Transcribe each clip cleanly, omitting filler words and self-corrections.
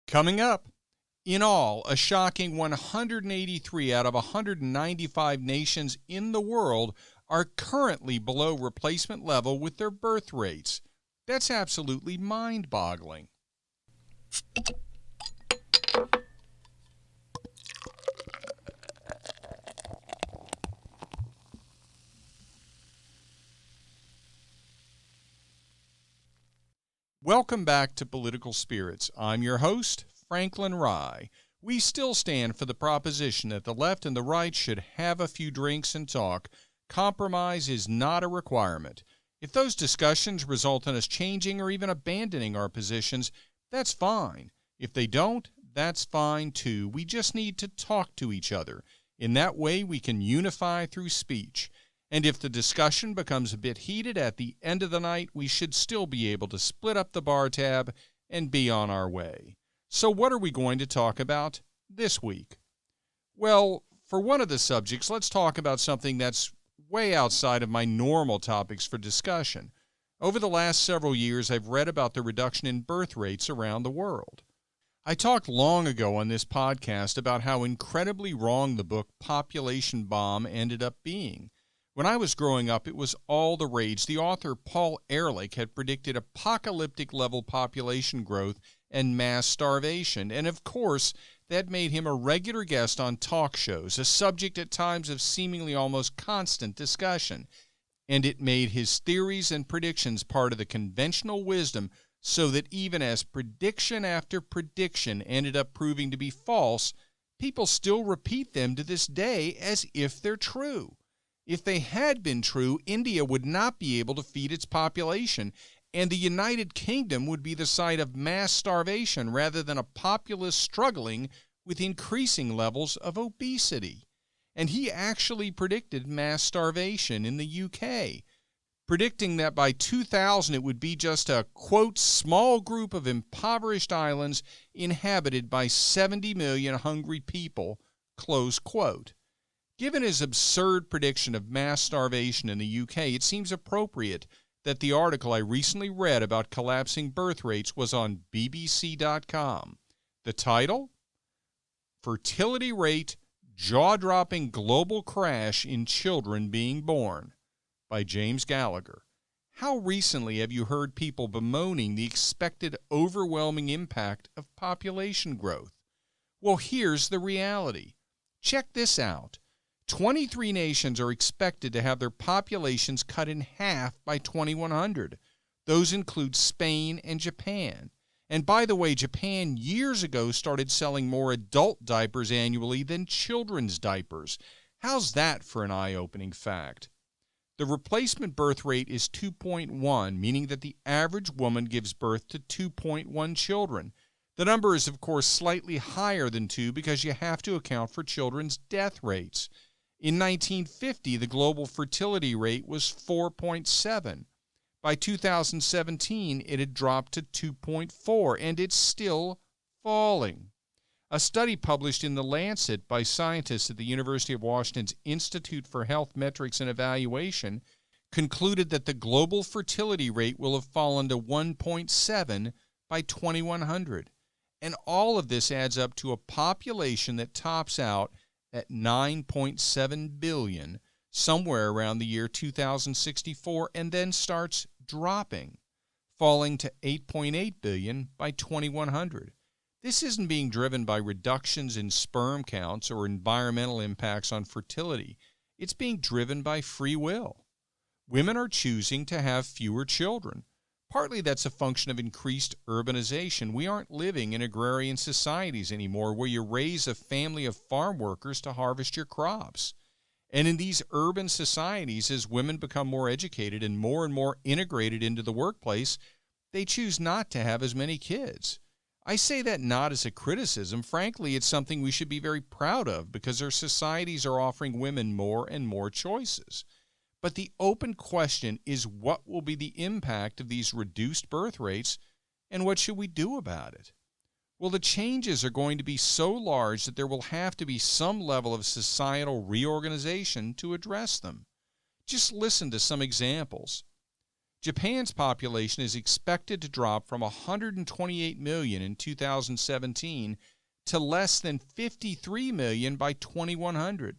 Coming up, in all, a shocking 183 out of 195 nations in the world are currently below replacement level with their birth rates. That's absolutely mind-boggling. Welcome back to Political Spirits. I'm your host, Franklin Rye. We still stand for the proposition that the left and the right should have a few drinks and talk. Compromise is not a requirement. If those discussions result in us changing or even abandoning our positions, that's fine. If they don't, that's fine too. We just need to talk to each other. In that way, we can unify through speech. And if the discussion becomes a bit heated at the end of the night, we should still be able to split up the bar tab and be on our way. So what are we going to talk about this week? Well, for one of the subjects, let's talk about something that's way outside of my normal topics for discussion. Over the last several years, I've read about the reduction in birth rates around the world. I talked long ago on this podcast about how incredibly wrong the book Population Bomb ended up being. When I was growing up, it was all the rage. The author, Paul Ehrlich, had predicted apocalyptic-level population growth and mass starvation, and of course, that made him a regular guest on talk shows, a subject at times of seemingly almost constant discussion. And it made his theories and predictions part of the conventional wisdom, so that even as prediction after prediction ended up proving to be false, people still repeat them to this day as if they're true. If they had been true, India would not be able to feed its population, and the United Kingdom would be the site of mass starvation rather than a populace struggling with increasing levels of obesity. And he actually predicted mass starvation in the UK, predicting that by 2000 it would be just a, quote, small group of impoverished islands inhabited by 70 million hungry people, close quote. Given his absurd prediction of mass starvation in the UK, it seems appropriate that the article I recently read about collapsing birth rates was on BBC.com. The title? Fertility Rate, Jaw-Dropping Global Crash in Children Being Born, by James Gallagher. How recently have you heard people bemoaning the expected overwhelming impact of population growth? Well, here's the reality. Check this out. 23 nations are expected to have their populations cut in half by 2100. Those include Spain and Japan. And by the way, Japan years ago started selling more adult diapers annually than children's diapers. How's that for an eye-opening fact? The replacement birth rate is 2.1, meaning that the average woman gives birth to 2.1 children. The number is, of course, slightly higher than 2 because you have to account for children's death rates. In 1950, the global fertility rate was 4.7. By 2017, it had dropped to 2.4, and it's still falling. A study published in The Lancet by scientists at the University of Washington's Institute for Health Metrics and Evaluation concluded that the global fertility rate will have fallen to 1.7 by 2100. And all of this adds up to a population that tops out at 9.7 billion somewhere around the year 2064 and then starts dropping, falling to 8.8 billion by 2100. This isn't being driven by reductions in sperm counts or environmental impacts on fertility. It's being driven by free will. Women are choosing to have fewer children. Partly that's a function of increased urbanization. We aren't living in agrarian societies anymore where you raise a family of farm workers to harvest your crops. And in these urban societies, as women become more educated and more integrated into the workplace, they choose not to have as many kids. I say that not as a criticism. Frankly, it's something we should be very proud of because our societies are offering women more and more choices. But the open question is, what will be the impact of these reduced birth rates, and what should we do about it? Well, the changes are going to be so large that there will have to be some level of societal reorganization to address them. Just listen to some examples. Japan's population is expected to drop from 128 million in 2017 to less than 53 million by 2100.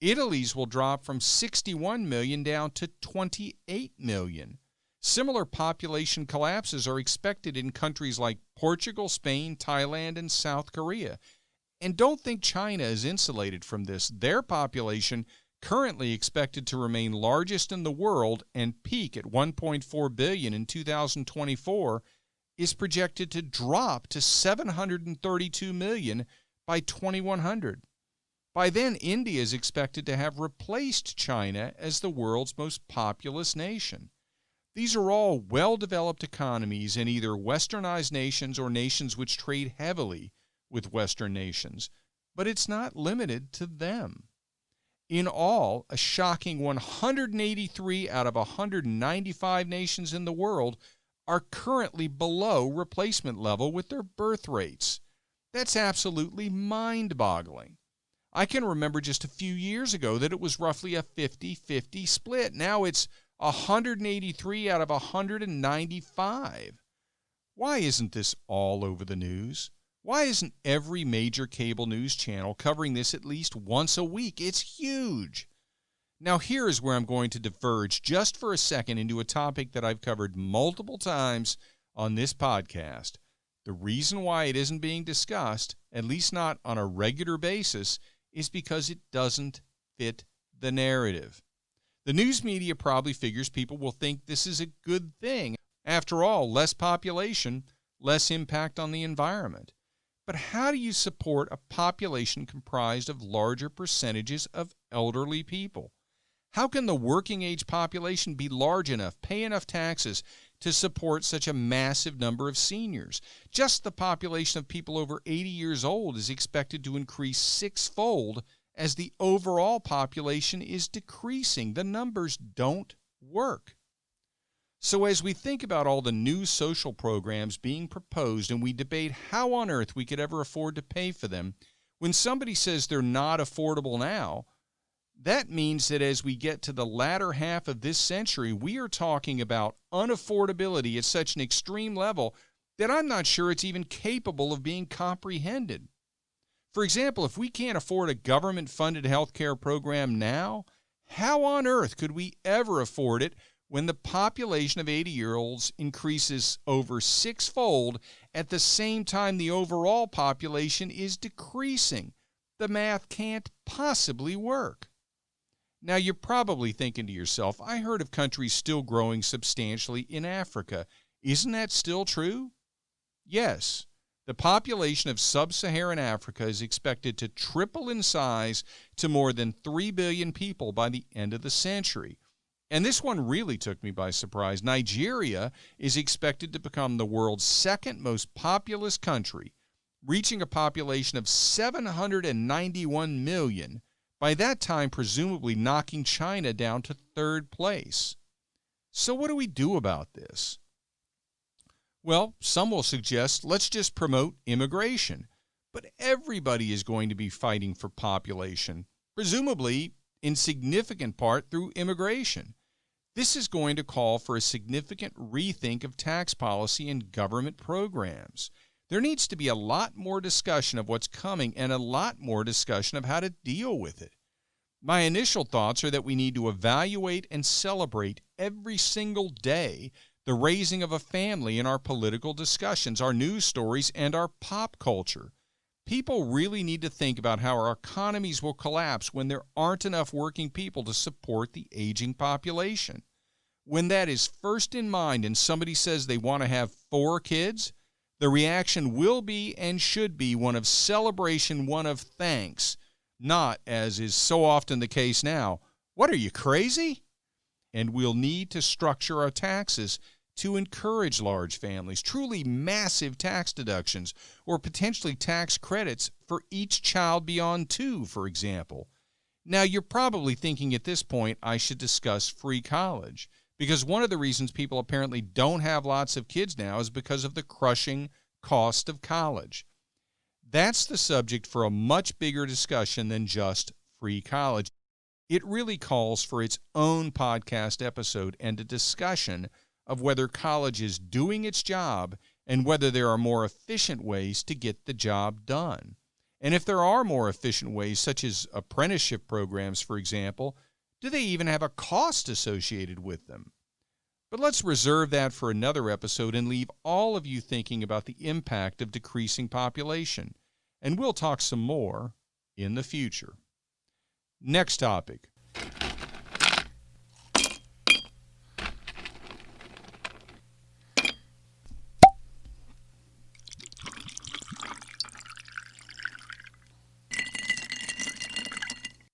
Italy's will drop from 61 million down to 28 million. Similar population collapses are expected in countries like Portugal, Spain, Thailand, and South Korea. And don't think China is insulated from this. Their population, currently expected to remain largest in the world and peak at 1.4 billion in 2024, is projected to drop to 732 million by 2100. By then, India is expected to have replaced China as the world's most populous nation. These are all well-developed economies in either westernized nations or nations which trade heavily with Western nations, but it's not limited to them. In all, a shocking 183 out of 195 nations in the world are currently below replacement level with their birth rates. That's absolutely mind-boggling. I can remember just a few years ago that it was roughly a 50-50 split. Now it's 183 out of 195. Why isn't this all over the news? Why isn't every major cable news channel covering this at least once a week? It's huge. Now here is where I'm going to diverge just for a second into a topic that I've covered multiple times on this podcast. The reason why it isn't being discussed, at least not on a regular basis, is because it doesn't fit the narrative. The news media probably figures people will think this is a good thing. After all, less population, less impact on the environment. But how do you support a population comprised of larger percentages of elderly people? How can the working age population be large enough, pay enough taxes to support such a massive number of seniors? Just the population of people over 80 years old is expected to increase sixfold as the overall population is decreasing. The numbers don't work. So as we think about all the new social programs being proposed and we debate how on earth we could ever afford to pay for them, when somebody says they're not affordable now, that means that as we get to the latter half of this century, we are talking about unaffordability at such an extreme level that I'm not sure it's even capable of being comprehended. For example, if we can't afford a government-funded health care program now, how on earth could we ever afford it when the population of 80-year-olds increases over sixfold at the same time the overall population is decreasing? The math can't possibly work. Now, you're probably thinking to yourself, I heard of countries still growing substantially in Africa. Isn't that still true? Yes. The population of sub-Saharan Africa is expected to triple in size to more than 3 billion people by the end of the century. And this one really took me by surprise. Nigeria is expected to become the world's second most populous country, reaching a population of 791 million, by that time presumably knocking China down to third place. So what do we do about this? Well, some will suggest let's just promote immigration. But everybody is going to be fighting for population, presumably in significant part through immigration. This is going to call for a significant rethink of tax policy and government programs. There needs to be a lot more discussion of what's coming and a lot more discussion of how to deal with it. My initial thoughts are that we need to evaluate and celebrate every single day the raising of a family in our political discussions, our news stories, and our pop culture. People really need to think about how our economies will collapse when there aren't enough working people to support the aging population. When that is first in mind and somebody says they want to have 4 kids, the reaction will be and should be one of celebration, one of thanks, not, as is so often the case now, what are you, crazy? And we'll need to structure our taxes to encourage large families, truly massive tax deductions, or potentially tax credits for each child beyond 2, for example. Now, you're probably thinking at this point I should discuss free college, because one of the reasons people apparently don't have lots of kids now is because of the crushing cost of college. That's the subject for a much bigger discussion than just free college. It really calls for its own podcast episode and a discussion of whether college is doing its job and whether there are more efficient ways to get the job done. And if there are more efficient ways, such as apprenticeship programs, for example, do they even have a cost associated with them? But let's reserve that for another episode and leave all of you thinking about the impact of decreasing population. And we'll talk some more in the future. Next topic.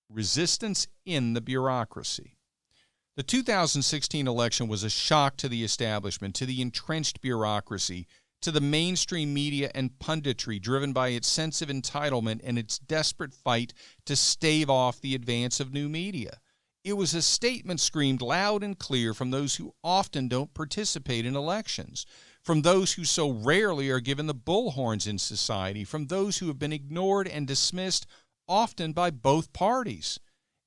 Resistance in the bureaucracy. The 2016 election was a shock to the establishment, to the entrenched bureaucracy, to the mainstream media and punditry driven by its sense of entitlement and its desperate fight to stave off the advance of new media. It was a statement screamed loud and clear from those who often don't participate in elections, from those who so rarely are given the bullhorns in society, from those who have been ignored and dismissed often by both parties.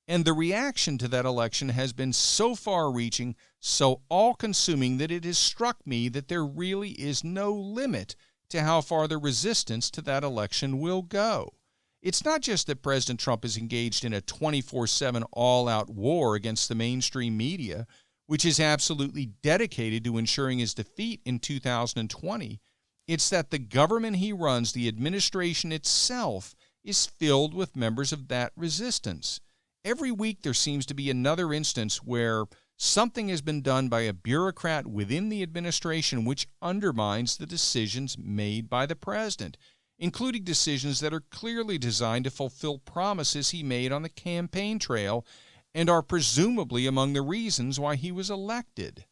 And the reaction to that election has been so far-reaching, so all-consuming, that it has struck me that there really is no limit to how far the resistance to that election will go. It's not just that President Trump is engaged in a 24/7 all-out war against the mainstream media, which is absolutely dedicated to ensuring his defeat in 2020. It's that the government he runs, the administration itself, is filled with members of that resistance. Every week there seems to be another instance where something has been done by a bureaucrat within the administration which undermines the decisions made by the president, including decisions that are clearly designed to fulfill promises he made on the campaign trail and are presumably among the reasons why he was elected.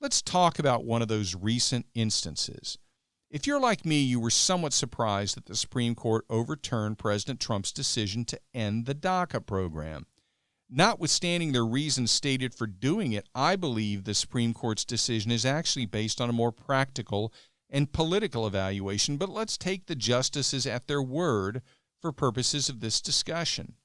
Let's talk about one of those recent instances. If you're like me, you were somewhat surprised that the Supreme Court overturned President Trump's decision to end the DACA program. Notwithstanding the reasons stated for doing it, I believe the Supreme Court's decision is actually based on a more practical and political evaluation, but let's take the justices at their word for purposes of this discussion.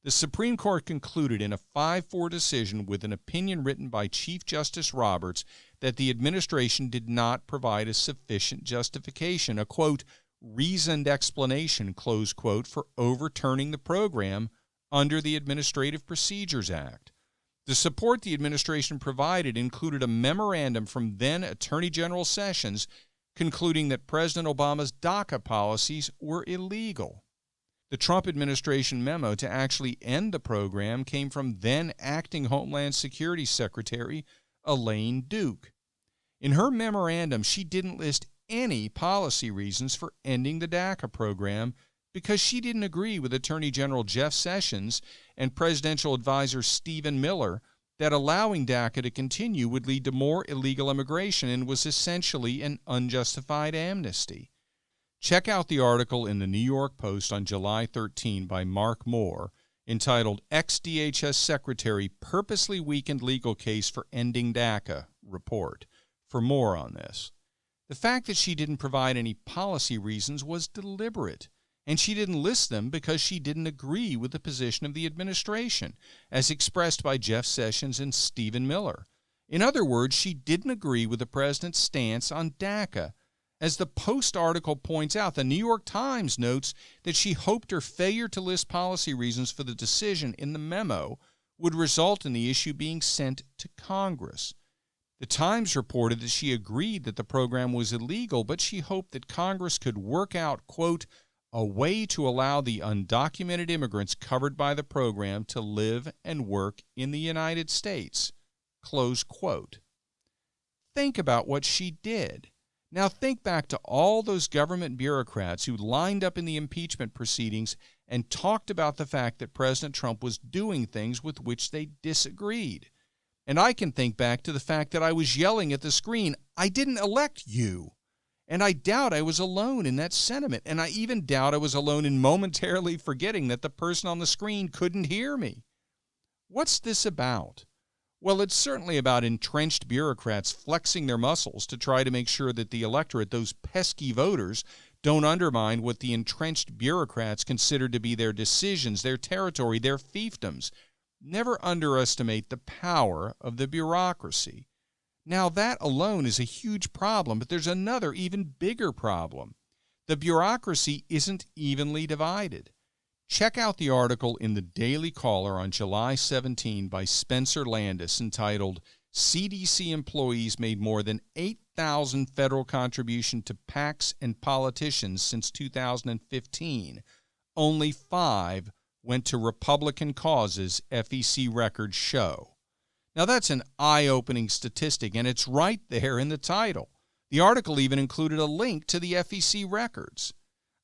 The Supreme Court concluded in a 5-4 decision with an opinion written by Chief Justice Roberts that the administration did not provide a sufficient justification, a, quote, reasoned explanation, close quote, for overturning the program under the Administrative Procedures Act. The support the administration provided included a memorandum from then Attorney General Sessions concluding that President Obama's DACA policies were illegal. The Trump administration memo to actually end the program came from then acting Homeland Security Secretary Elaine Duke. In her memorandum, she didn't list any policy reasons for ending the DACA program because she didn't agree with Attorney General Jeff Sessions and Presidential Advisor Stephen Miller that allowing DACA to continue would lead to more illegal immigration and was essentially an unjustified amnesty. Check out the article in the New York Post on July 13 by Mark Moore entitled Ex-DHS Secretary Purposely Weakened Legal Case for Ending DACA Report for more on this. The fact that she didn't provide any policy reasons was deliberate, and she didn't list them because she didn't agree with the position of the administration, as expressed by Jeff Sessions and Stephen Miller. In other words, she didn't agree with the president's stance on DACA. As the Post article points out, the New York Times notes that she hoped her failure to list policy reasons for the decision in the memo would result in the issue being sent to Congress. The Times reported that she agreed that the program was illegal, but she hoped that Congress could work out, quote, a way to allow the undocumented immigrants covered by the program to live and work in the United States, close quote. Think about what she did. Now think back to all those government bureaucrats who lined up in the impeachment proceedings and talked about the fact that President Trump was doing things with which they disagreed. And I can think back to the fact that I was yelling at the screen, I didn't elect you. And I doubt I was alone in that sentiment. And I even doubt I was alone in momentarily forgetting that the person on the screen couldn't hear me. What's this about? Well, it's certainly about entrenched bureaucrats flexing their muscles to try to make sure that the electorate, those pesky voters, don't undermine what the entrenched bureaucrats consider to be their decisions, their territory, their fiefdoms. Never underestimate the power of the bureaucracy. Now, that alone is a huge problem, but there's another even bigger problem. The bureaucracy isn't evenly divided. Check out the article in the Daily Caller on July 17 by Spencer Landis entitled, CDC Employees Made More Than 8,000 Federal Contribution to PACs and Politicians Since 2015. Only 5 went to Republican causes, FEC records show. Now, that's an eye-opening statistic, and it's right there in the title. The article even included a link to the FEC records.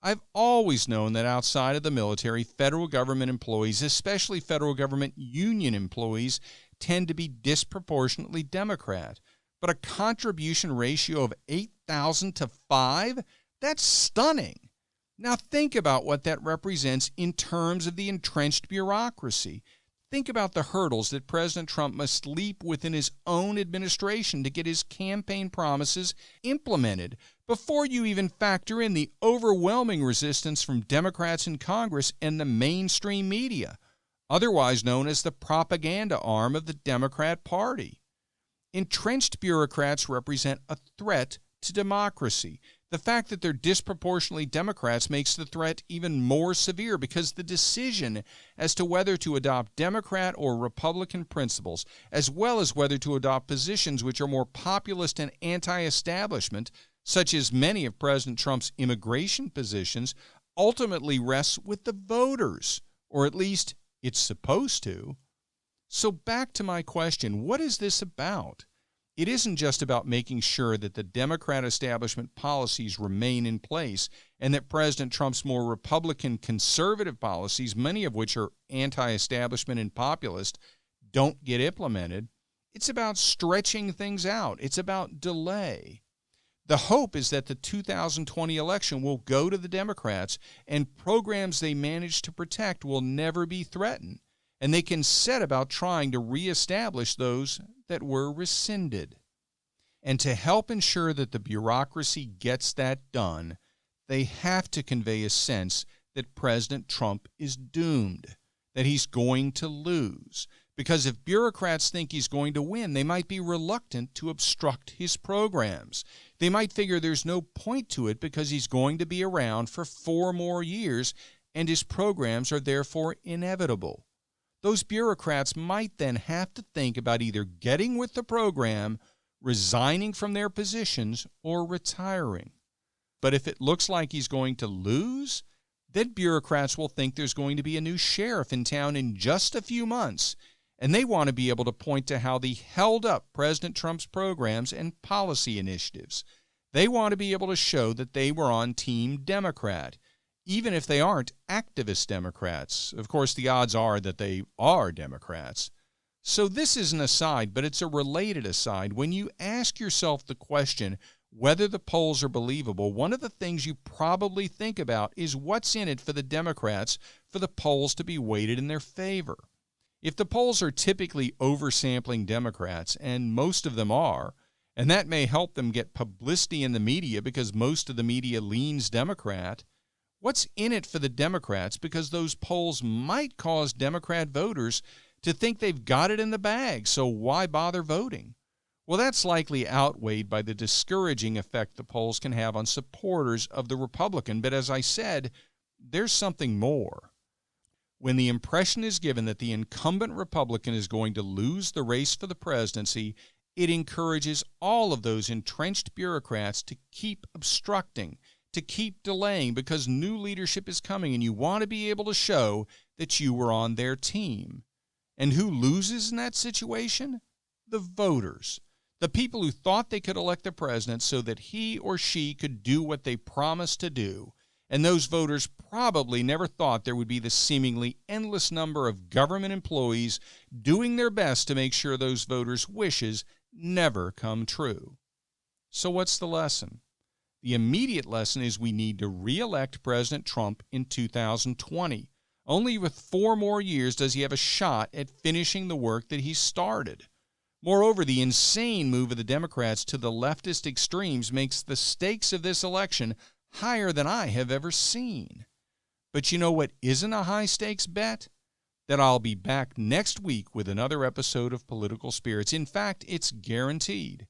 I've always known that outside of the military, federal government employees, especially federal government union employees, tend to be disproportionately Democrat. But a contribution ratio of 8,000 to 5? That's stunning. Now think about what that represents in terms of the entrenched bureaucracy. Think about the hurdles that President Trump must leap within his own administration to get his campaign promises implemented before you even factor in the overwhelming resistance from Democrats in Congress and the mainstream media, otherwise known as the propaganda arm of the Democrat Party. Entrenched bureaucrats represent a threat to democracy. The fact that they're disproportionately Democrats makes the threat even more severe because the decision as to whether to adopt Democrat or Republican principles, as well as whether to adopt positions which are more populist and anti-establishment, such as many of President Trump's immigration positions, ultimately rests with the voters, or at least it's supposed to. So back to my question, what is this about? It isn't just about making sure that the Democrat establishment policies remain in place and that President Trump's more Republican conservative policies, many of which are anti-establishment and populist, don't get implemented. It's about stretching things out. It's about delay. The hope is that the 2020 election will go to the Democrats and programs they manage to protect will never be threatened, and they can set about trying to reestablish those that were rescinded. And to help ensure that the bureaucracy gets that done, they have to convey a sense that President Trump is doomed, that he's going to lose. Because if bureaucrats think he's going to win, they might be reluctant to obstruct his programs. They might figure there's no point to it because he's going to be around for 4 more years and his programs are therefore inevitable. Those bureaucrats might then have to think about either getting with the program, resigning from their positions, or retiring. But if it looks like he's going to lose, then bureaucrats will think there's going to be a new sheriff in town in just a few months, and they want to be able to point to how they held up President Trump's programs and policy initiatives. They want to be able to show that they were on Team Democrat, even if they aren't activist Democrats. Of course, the odds are that they are Democrats. So this is an aside, but it's a related aside. When you ask yourself the question whether the polls are believable, one of the things you probably think about is what's in it for the Democrats for the polls to be weighted in their favor. If the polls are typically oversampling Democrats, and most of them are, and that may help them get publicity in the media because most of the media leans Democrat, what's in it for the Democrats because those polls might cause Democrat voters to think they've got it in the bag, so why bother voting? Well, that's likely outweighed by the discouraging effect the polls can have on supporters of the Republican. But as I said, there's something more. When the impression is given that the incumbent Republican is going to lose the race for the presidency, it encourages all of those entrenched bureaucrats to keep obstructing, to keep delaying, because new leadership is coming and you want to be able to show that you were on their team. And who loses in that situation? The voters. The people who thought they could elect the president so that he or she could do what they promised to do. And those voters probably never thought there would be the seemingly endless number of government employees doing their best to make sure those voters' wishes never come true. So what's the lesson? The immediate lesson is we need to re-elect President Trump in 2020. Only with 4 more years does he have a shot at finishing the work that he started. Moreover, the insane move of the Democrats to the leftist extremes makes the stakes of this election higher than I have ever seen. But you know what isn't a high-stakes bet? that I'll be back next week with another episode of Political Spirits. In fact, it's guaranteed.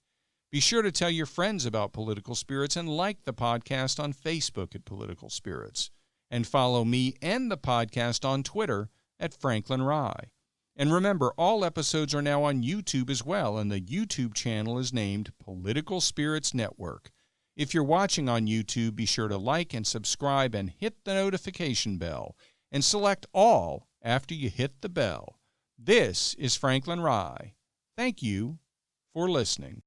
Be sure to tell your friends about Political Spirits and like the podcast on Facebook at Political Spirits. And follow me and the podcast on Twitter at Franklin Rye. And remember, all episodes are now on YouTube as well, and the YouTube channel is named Political Spirits Network. If you're watching on YouTube, be sure to like and subscribe and hit the notification bell, and select all after you hit the bell. This is Franklin Rye. Thank you for listening.